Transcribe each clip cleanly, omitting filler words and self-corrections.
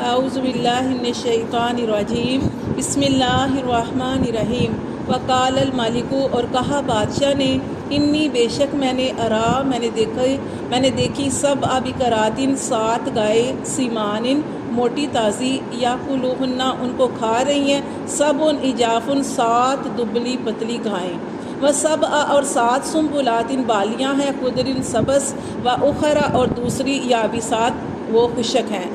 اعوذ باللہ من الشیطان الرجیم بسم اللہ الرحمن الرحیم وقال الملک اور کہا بادشاہ نے انی بے شک میں نے دیکھی سب ابکراتن 7 گائے سیمان موٹی تازی یاکلوہن ان کو کھا رہی ہیں سب ایجافن 7 دبلی پتلی گائیں وہ سب اور 7 سنبلاتن بالیاں ہیں خضر سبز و اخرى اور دوسری یابسات وہ خشک ہیں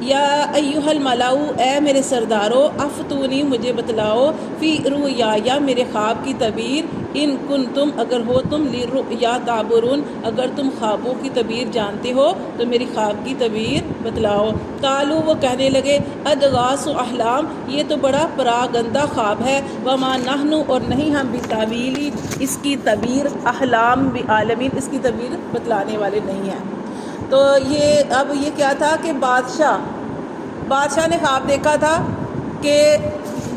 یا ایھا الملاؤ اے میرے سردارو افتونی مجھے بتلاؤ فی رؤیا میرے خواب کی تعبیر ان کنتم اگر ہو تم لرؤیا تعبرون اگر تم خوابوں کی تعبیر جانتے ہو تو میری خواب کی تعبیر بتلاؤ قالوا وہ کہنے لگے اضغاث احلام یہ تو بڑا پراگندہ خواب ہے وما نحن اور نہیں ہم بتاویلی اس کی تعبیر احلام بعالمین اس کی تعبیر بتلانے والے نہیں ہیں۔ تو اب یہ کیا تھا کہ بادشاہ نے خواب دیکھا تھا کہ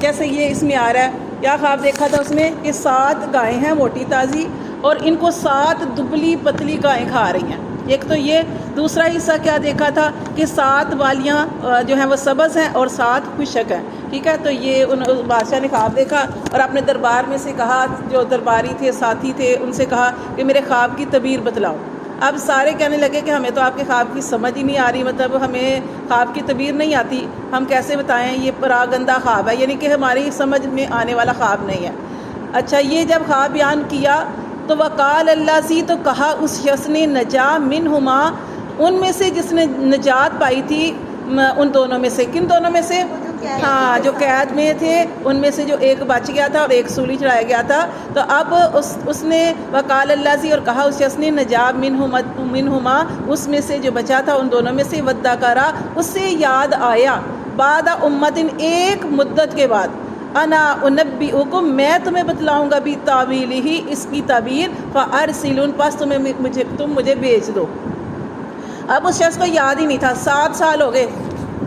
جیسے یہ اس میں آ رہا ہے کیا خواب دیکھا تھا اس میں کہ 7 گائیں ہیں موٹی تازی اور ان کو 7 دبلی پتلی گائیں کھا رہی ہیں۔ ایک تو یہ، دوسرا حصہ کیا دیکھا تھا کہ 7 بالیاں جو ہیں وہ سبز ہیں اور 7 خشک ہیں، ٹھیک ہے۔ تو یہ بادشاہ نے خواب دیکھا اور اپنے دربار میں سے کہا، جو درباری تھے ساتھی تھے ان سے کہا کہ میرے خواب کی تعبیر بتلاؤ۔ اب سارے کہنے لگے کہ ہمیں تو آپ کے خواب کی سمجھ ہی نہیں آ رہی، مطلب ہمیں خواب کی تعبیر نہیں آتی، ہم کیسے بتائیں، یہ پراگندہ خواب ہے، یعنی کہ ہماری سمجھ میں آنے والا خواب نہیں ہے۔ اچھا، یہ جب خواب بیان کیا تو وقال اللہ تو کہا اس شخص نے نجا منہما ان میں سے جس نے نجات پائی تھی ان دونوں میں سے، کن دونوں میں سے؟ ہاں، جو قید میں تھے ان میں سے جو ایک بچ گیا تھا اور ایک سولی چڑھایا گیا تھا۔ تو اب اس نے وقال اللہ اور کہا اس شخص نے نجات منہما اس میں سے جو بچا تھا ان دونوں میں سے وذکرا اس سے یاد آیا بعد امتن ایک مدت کے بعد انا انبئکم میں تمہیں بتلاؤں گا بھی تعویلہ ہی اس کی تعبیر فارسلون پس تم مجھے بھیج دو۔ اب اس شخص کو یاد ہی نہیں تھا، 7 سال ہو گئے،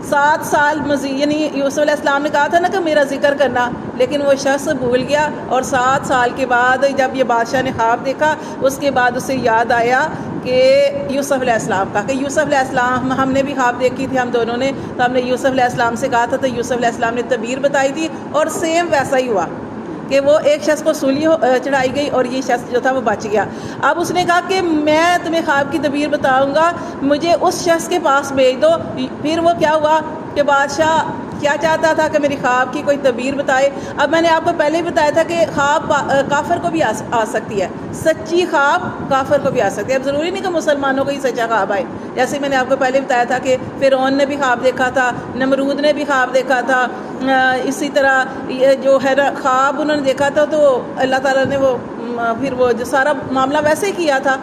7 سال مزید، یعنی یوسف علیہ السلام نے کہا تھا نا کہ میرا ذکر کرنا، لیکن وہ شخص بھول گیا اور 7 سال کے بعد جب یہ بادشاہ نے خواب دیکھا اس کے بعد اسے یاد آیا کہ یوسف علیہ السلام کا، کہ یوسف علیہ السلام ہم نے بھی خواب دیکھی تھی ہم دونوں نے، تو ہم نے یوسف علیہ السلام سے کہا تھا تو یوسف علیہ السلام نے تعبیر بتائی تھی اور سیم ویسا ہی ہوا کہ وہ ایک شخص کو سولی چڑھائی گئی اور یہ شخص جو تھا وہ بچ گیا۔ اب اس نے کہا کہ میں تمہیں خواب کی تعبیر بتاؤں گا، مجھے اس شخص کے پاس بھیج دو۔ پھر وہ کیا ہوا کہ بادشاہ کیا چاہتا تھا کہ میری خواب کی کوئی تعبیر بتائے۔ اب میں نے آپ کو پہلے ہی بتایا تھا کہ خواب کافر کو بھی آ سکتی ہے، سچی خواب کافر کو بھی آ سکتی ہے، اب ضروری نہیں کہ مسلمانوں کو ہی سچا خواب آئے۔ جیسے میں نے آپ کو پہلے بتایا تھا کہ فرعون نے بھی خواب دیکھا تھا، نمرود نے بھی خواب دیکھا تھا، اسی طرح یہ جو ہے خواب انہوں نے دیکھا تھا تو اللہ تعالیٰ نے وہ پھر وہ جو سارا معاملہ ویسے ہی کیا تھا۔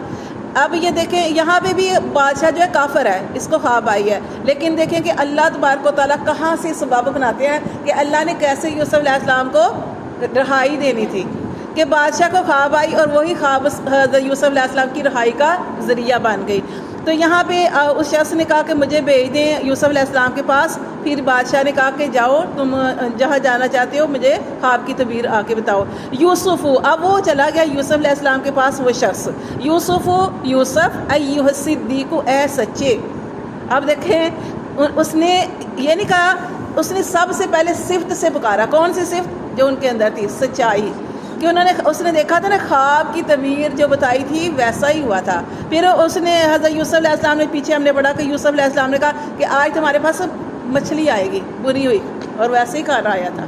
اب یہ دیکھیں یہاں پہ بھی بادشاہ جو ہے کافر ہے، اس کو خواب آئی ہے، لیکن دیکھیں کہ اللہ تبارک و تعالیٰ کہاں سے سبب بناتے ہیں کہ اللہ نے کیسے یوسف علیہ السلام کو رہائی دینی تھی، کہ بادشاہ کو خواب آئی اور وہی خواب یوسف علیہ السلام کی رہائی کا ذریعہ بن گئی۔ تو یہاں پہ اس شخص نے کہا کہ مجھے بھیج دیں یوسف علیہ السلام کے پاس۔ پھر بادشاہ نے کہا کہ جاؤ تم جہاں جانا چاہتے ہو مجھے خواب کی تعبیر آ کے بتاؤ۔ یوسف، اب وہ چلا گیا یوسف علیہ السلام کے پاس وہ شخص، یوسف ایھا الصدیق اے سچے۔ اب دیکھیں اس نے یہ نہیں کہا، اس نے سب سے پہلے صفت سے پکارا، کون سی صفت؟ جو ان کے اندر تھی، سچائی، کہ اس نے دیکھا تھا نا خواب کی تعبیر جو بتائی تھی ویسا ہی ہوا تھا۔ پھر اس نے حضرت یوسف علیہ السلام نے، پیچھے ہم نے پڑھا کہ یوسف علیہ السلام نے کہا کہ آج تمہارے پاس مچھلی آئے گی بری ہوئی، اور ویسے ہی کھانا آیا تھا۔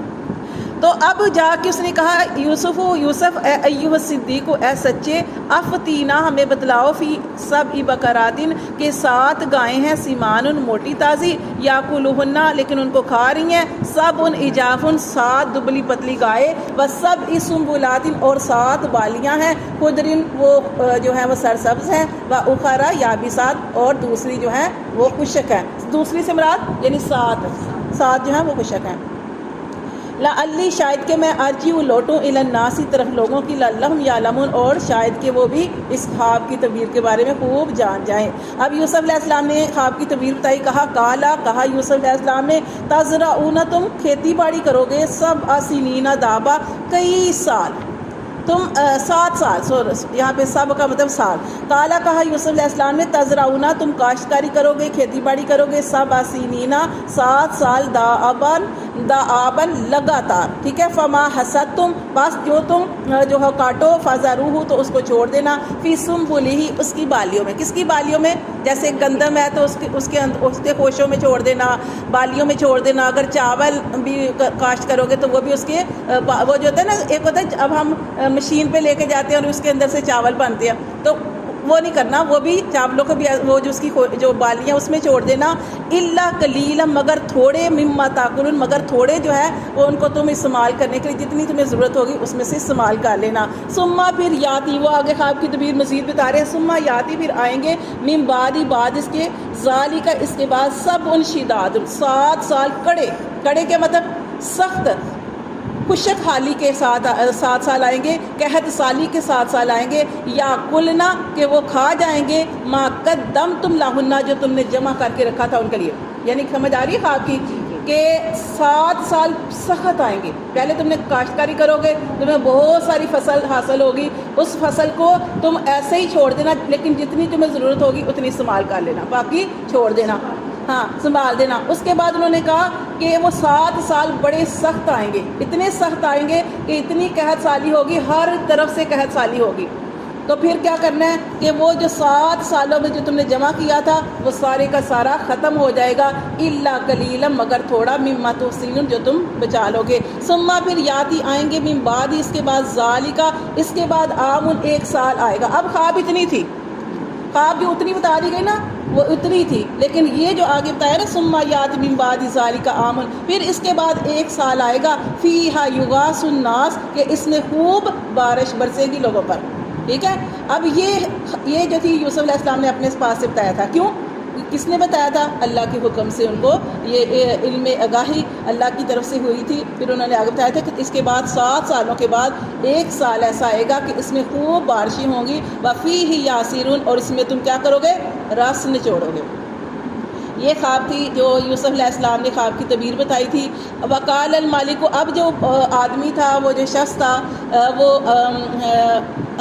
تو اب جا کے اس نے کہا یوسف ایھا الصدیق اے سچے افتینا ہمیں بتلاؤ فی سبع بقراتن کہ 7 گائیں ہیں سیمان موٹی تازی یاکلوہن لیکن ان کو کھا رہی ہیں، سبع ایجافن 7 دبلی پتلی گائے و سبع سنبلاتن اور 7 بالیاں ہیں خضر وہ جو ہیں وہ سرسبز ہیں و اخرى یابسات اور دوسری جو ہیں وہ خشک ہیں۔ دوسری سے مراد یعنی 7 جو ہیں وہ خشک ہیں۔ لعلی شاید کہ میں ارجع لوٹوں الی الناس طرف لوگوں کی لعلہم یعلمون اور شاید کہ وہ بھی اس خواب کی تعبیر کے بارے میں خوب جان جائیں۔ اب یوسف علیہ السلام نے خواب کی تعبیر بتائی، کہا یوسف علیہ السلام نے تزرعون تم کھیتی باڑی کرو گے 7 سنین دابا کئی سال، تم 7 سال، یہاں پہ سب کا مطلب سال. کالا کہا یوسف علیہ السلام نے تزرعونا تم کاشتکاری کرو گے، کھیتی باڑی کرو گے، 7 سنینا 7 سال دآبن لگاتار، ٹھیک ہے. فما حصدتم بس جو تم جو ہے کاٹو فذروہ تو اس کو چھوڑ دینا، فی سنبلہ اس کی بالیوں میں. کس کی بالیوں میں؟ جیسے گندم ہے تو اس کے خوشوں میں چھوڑ دینا، بالیوں میں چھوڑ دینا. اگر چاول بھی کاشت کرو گے تو وہ بھی اس کے وہ جو ہوتا ہے نا، ایک ہوتا ہے اب ہم مشین پہ لے کے جاتے ہیں اور اس کے اندر سے چاول بنتے ہیں، تو وہ نہیں کرنا، وہ بھی چاولوں کو بھی وہ جو اس کی جو بالیاں اس میں چھوڑ دینا. الا قلیلا مگر تھوڑے، مما تاکلون مگر تھوڑے جو ہے وہ ان کو تم استعمال کرنے کے لیے جتنی تمہیں ضرورت ہوگی اس میں سے استعمال کر لینا. ثم پھر یاتی، وہ آگے خواب کی تعبیر مزید بتا رہے ہیں. ثم یاتی پھر آئیں گے، من بعد اس کے، ذالک اس کے بعد، سب ان شداد 7 سال کڑے. کڑے کے مطلب سخت، خشک حالی کے ساتھ 7 سال آئیں گے، قحط سالی کے 7 سال آئیں گے. یا کلنا کہ وہ کھا جائیں گے، ما قدمتم لہن جو تم نے جمع کر کے رکھا تھا ان کے لیے. یعنی سمجھ آ رہی ہے خواب کی کہ 7 سال سخت آئیں گے. پہلے تم نے کاشتکاری کرو گے، تمہیں بہت ساری فصل حاصل ہوگی، اس فصل کو تم ایسے ہی چھوڑ دینا، لیکن جتنی تمہیں ضرورت ہوگی اتنی استعمال کر لینا، باقی چھوڑ دینا، ہاں سنبھال دینا. اس کے بعد انہوں نے کہا کہ وہ 7 سال بڑے سخت آئیں گے، اتنے سخت آئیں گے کہ اتنی قحط سالی ہوگی، ہر طرف سے قحط سالی ہوگی. تو پھر کیا کرنا ہے کہ وہ جو 7 سالوں میں جو تم نے جمع کیا تھا وہ سارے کا سارا ختم ہو جائے گا. الا قلیلا مگر تھوڑا، مما تحصنون جو تم بچا لو گے. ثم پھر یاتی آئیں گے، من بعد اس کے بعد، ذالکا اس کے بعد، عام 1 سال آئے گا. اب خواب اتنی تھی، خواب جو اتنی بتا دی گئی نا وہ اتنی تھی، لیکن یہ جو آگے بتایا نا ثم یاتی من بعد ذالک عام، پھر اس کے بعد 1 سال آئے گا. فیہا یغاث الناس کہ اس میں خوب بارش برسے گی لوگوں پر. ٹھیک ہے. اب یہ جو تھی یوسف علیہ السلام نے اپنے پاس سے بتایا تھا. کیوں؟ کس نے بتایا تھا؟ اللہ کے حکم سے. ان کو یہ علم آگاہی اللہ کی طرف سے ہوئی تھی. پھر انہوں نے آگے بتایا تھا کہ اس کے بعد 7 سالوں کے بعد 1 سال ایسا آئے گا کہ اس میں خوب بارشیں ہوں گی. وفیہ یاسرون اور اس میں تم کیا کرو گے؟ رس نچوڑو گے. یہ خواب تھی جو یوسف علیہ السلام نے خواب کی تعبیر بتائی تھی. وقال المالک، اب جو آدمی تھا، وہ جو شخص تھا، وہ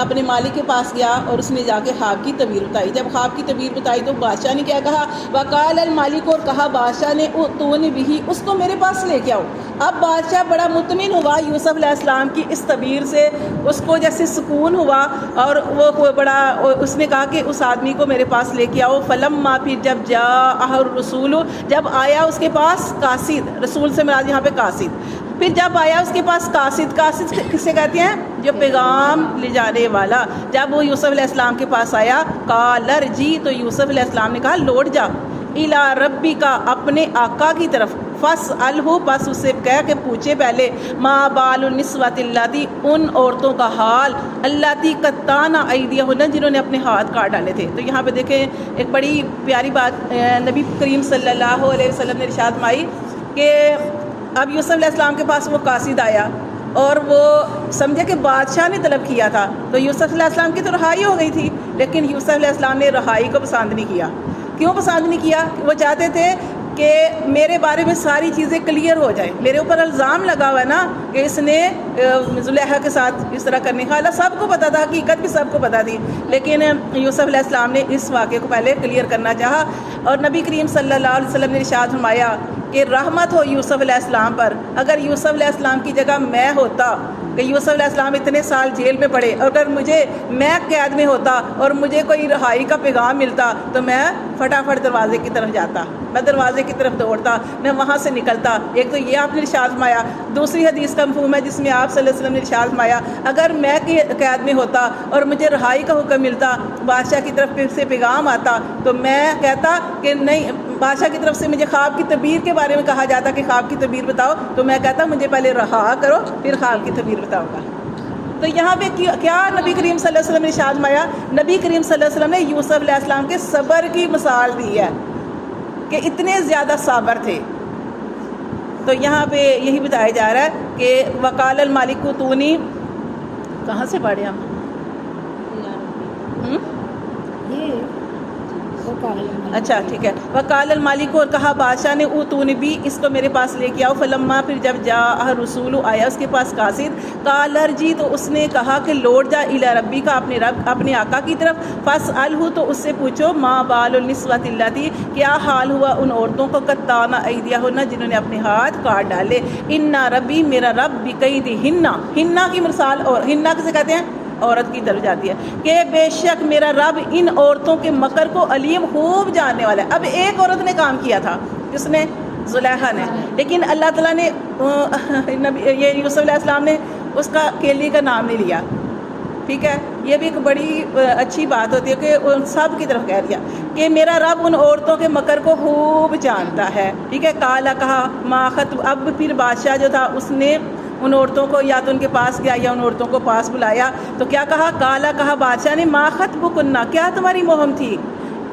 اپنے مالک کے پاس گیا اور اس نے جا کے خواب کی تعبیر بتائی. جب خواب کی تعبیر بتائی تو بادشاہ نے کیا کہا؟ وقال المالک، اور کہا بادشاہ نے، اتونی بھی اس کو میرے پاس لے کے آؤ. اب بادشاہ بڑا مطمئن ہوا یوسف علیہ السلام کی اس تعبیر سے، اس کو جیسے سکون ہوا اور وہ بڑا اس نے کہا کہ اس آدمی کو میرے پاس لے کے آؤ. فلما پھر جب جاء الرسول، جب آیا اس کے پاس قاصد، رسول سے مراد یہاں پہ قاصد، پھر جب آیا اس کے پاس قاصد کسے کہتے ہیں؟ جو پیغام لے جانے والا. جب وہ یوسف علیہ السلام کے پاس آیا، قال ارجی، تو یوسف علیہ السلام نے کہا لوٹ جا، الی ربک، اپنے آقا کی طرف، فاسألہ، بس اسے کہہ کہ پوچھے پہلے، ما بال النسوۃ اللاتی، ان عورتوں کا حال، اللاتی قطعن ایدیہن، جنہوں نے اپنے ہاتھ کاٹ ڈالے تھے. تو یہاں پہ دیکھیں ایک بڑی پیاری بات نبی کریم صلی اللہ علیہ وسلم نے ارشاد فرمائی کہ اب یوسف علیہ السلام کے پاس وہ قاصد آیا اور وہ سمجھے کہ بادشاہ نے طلب کیا تھا، تو یوسف علیہ السلام کی تو رہائی ہو گئی تھی، لیکن یوسف علیہ السلام نے رہائی کو پسند نہیں کیا. کیوں پسند نہیں کیا؟ وہ چاہتے تھے کہ میرے بارے میں ساری چیزیں کلیئر ہو جائیں. میرے اوپر الزام لگا ہوا ہے نا کہ اس نے زلیخا کے ساتھ اس طرح کرنے کا، اللہ سب کو پتہ تھا، حقیقت بھی سب کو پتہ تھی، لیکن یوسف علیہ السلام نے اس واقعے کو پہلے کلیئر کرنا چاہا. اور نبی کریم صلی اللہ علیہ وسلم نے ارشاد فرمایا کہ رحمت ہو یوسف علیہ السلام پر. اگر یوسف علیہ السلام کی جگہ میں ہوتا کہ یوسف علیہ السلام اتنے سال جیل میں پڑے، اگر میں قید میں ہوتا اور مجھے کوئی رہائی کا پیغام ملتا تو میں فٹافٹ دروازے کی طرف جاتا، میں دروازے کی طرف دوڑتا، میں وہاں سے نکلتا. ایک تو یہ آپ نے ارشاد فرمایا. دوسری حدیث کا مفہوم ہے جس میں آپ صلی اللہ علیہ وسلم نے ارشاد فرمایا اگر میں قید میں ہوتا اور مجھے رہائی کا حکم ملتا، بادشاہ کی طرف سے پیغام آتا، تو میں کہتا کہ نہیں، بادشاہ کی طرف سے مجھے خواب کی تعبیر کے بارے میں کہا جاتا کہ خواب کی تعبیر بتاؤ، تو میں کہتا مجھے پہلے رہا کرو پھر خواب کی تعبیر بتاؤں گا. تو یہاں پہ کیا نبی کریم صلی اللہ علیہ وسلم نے ارشاد فرمایا؟ نبی کریم صلی اللہ علیہ وسلم نے یوسف علیہ السلام کے صبر کی مثال دی ہے کہ اتنے زیادہ صابر تھے. تو یہاں پہ یہی بتایا جا رہا ہے کہ وقال المالک اتونی، کہاں سے پڑھے ہم؟ اچھا ٹھیک ہے. وقال المالک اور کہا بادشاہ نے اوتونی بھی اس کو میرے پاس لے کے آؤ. فلما پھر جب جاء رسول آیا اس کے پاس قاصد. قال ارجی تو اس نے کہا کہ لوٹ جا الی ربی کا اپنے رب اپنے آقا کی طرف. فاسألہ تو اس سے پوچھو ما بال النسوۃ اللتی کیا حال ہوا ان عورتوں کو قطعن ایدیہن جنہوں نے اپنے ہاتھ کاٹ ڈالے. ان ربی میرا رب بکیدہن ہنہ کی مثال اور ہنہ کسے کہتے ہیں عورت کی طرف جاتی ہے کہ بے شک میرا رب ان عورتوں کے مکر کو علیم خوب جاننے والا ہے. اب ایک عورت نے کام کیا تھا جس نے زلیخا نے, لیکن اللہ تعالیٰ نے یہ یوسف علیہ السلام نے اس کا کیلی کا نام نہیں لیا. ٹھیک ہے, یہ بھی ایک بڑی اچھی بات ہوتی ہے کہ ان سب کی طرف کہہ دیا کہ میرا رب ان عورتوں کے مکر کو خوب جانتا ہے. ٹھیک ہے, کالا کہا ما خط. اب پھر بادشاہ جو تھا اس نے ان عورتوں کو یا تو ان کے پاس گیا یا ان عورتوں کو پاس بلایا تو کیا کہا, کالا کہا بادشاہ نے ما خطبکن کیا تمہاری مہم تھی,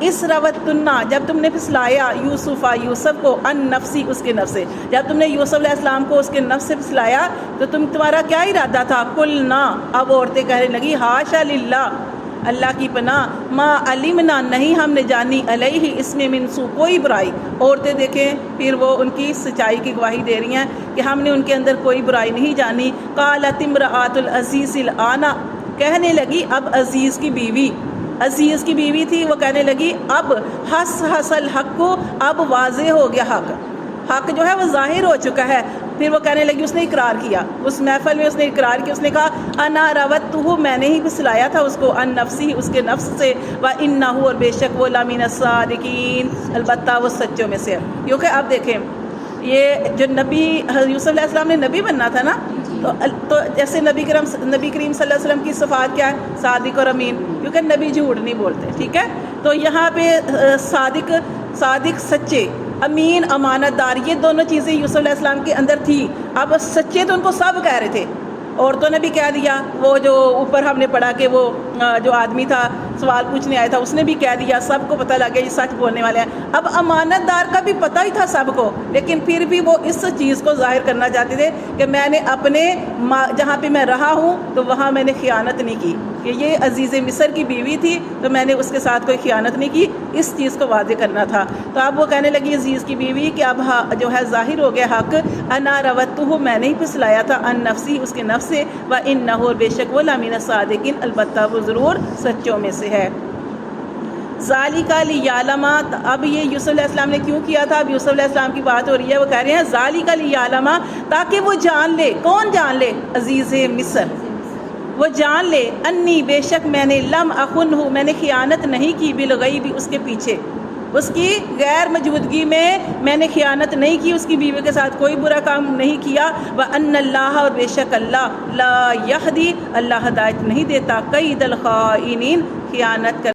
اس روتنا جب تم نے پھسلایا یوسف کو ان نفسی اس کے نفس سے, جب تم نے یوسف علیہ السلام کو اس کے نفس سے پھسلایا تو تمہارا کیا ارادہ تھا. قلنا اب عورتیں کہنے لگی حاشا للہ اللہ کی پناہ, ما علمنا نہیں ہم نے جانی علیہ اس میں من سو کوئی برائی. عورتیں دیکھیں پھر وہ ان کی سچائی کی گواہی دے رہی ہیں کہ ہم نے ان کے اندر کوئی برائی نہیں جانی. قالت امرأۃ العزیز الآن کہنے لگی اب عزیز کی بیوی, عزیز کی بیوی تھی, وہ کہنے لگی اب حس الحق کو اب واضح ہو گیا حق, حق جو ہے وہ ظاہر ہو چکا ہے. پھر وہ کہنے لگی اس نے اقرار کیا اس محفل میں, اس نے اقرار کیا, اس نے کہا انا راودتہ میں نے ہی پھسلایا تھا اس کو ان نفسی اس کے نفس سے, وانہ اور بے شک وہ لمن الصادقین البتہ وہ سچوں میں سے. کیونکہ آپ دیکھیں یہ جو نبی یوسف علیہ السلام نے نبی بننا تھا نا, تو جیسے نبی کریم صلی اللہ علیہ وسلم کی صفات کیا ہے, صادق اور امین, کیونکہ نبی جھوٹ نہیں بولتے. ٹھیک ہے, تو یہاں پہ صادق سچے, امین امانت دار, یہ دونوں چیزیں یوسف علیہ السلام کے اندر تھی. اب سچے تو ان کو سب کہہ رہے تھے, عورتوں نے بھی کہہ دیا, وہ جو اوپر ہم نے پڑھا کہ وہ جو آدمی تھا سوال پوچھنے آیا تھا اس نے بھی کہہ دیا, سب کو پتہ لگ گیا یہ سچ بولنے والے ہیں. اب امانت دار کا بھی پتہ ہی تھا سب کو, لیکن پھر بھی وہ اس چیز کو ظاہر کرنا چاہتے تھے کہ میں نے اپنے جہاں پہ میں رہا ہوں تو وہاں میں نے خیانت نہیں کی, کہ یہ عزیز مصر کی بیوی تھی تو میں نے اس کے ساتھ کوئی خیانت نہیں کی, اس چیز کو واضح کرنا تھا. تو اب وہ کہنے لگی عزیز کی بیوی کہ اب جو ہے ظاہر ہو گیا حق, انا روتہ میں نہیں پھسلایا تھا ان نفسی اس کے نفس سے, وانہ اور بے شک وہ لمن الصادقین البتہ وہ ضرور سچوں میں سے ہے. ذالک لیعلم, اب یہ یوسف علیہ السلام نے کیوں کیا تھا, اب یوسف علیہ السلام کی بات ہو رہی ہے, وہ کہہ رہے ہیں ذالک لیعلم تاکہ وہ جان لے, کون جان لے, عزیز مصر, وہ جان لے انی بے شک میں نے لم اخنہ میں نے خیانت نہیں کی, بالغیب اس کے پیچھے, اس کی غیر موجودگی میں نے خیانت نہیں کی, اس کی بیوی کے ساتھ کوئی برا کام نہیں کیا. وان اللہ اور بے شک اللہ لا یہدی اللہ ہدایت نہیں دیتا کید الخائنین خیانت کر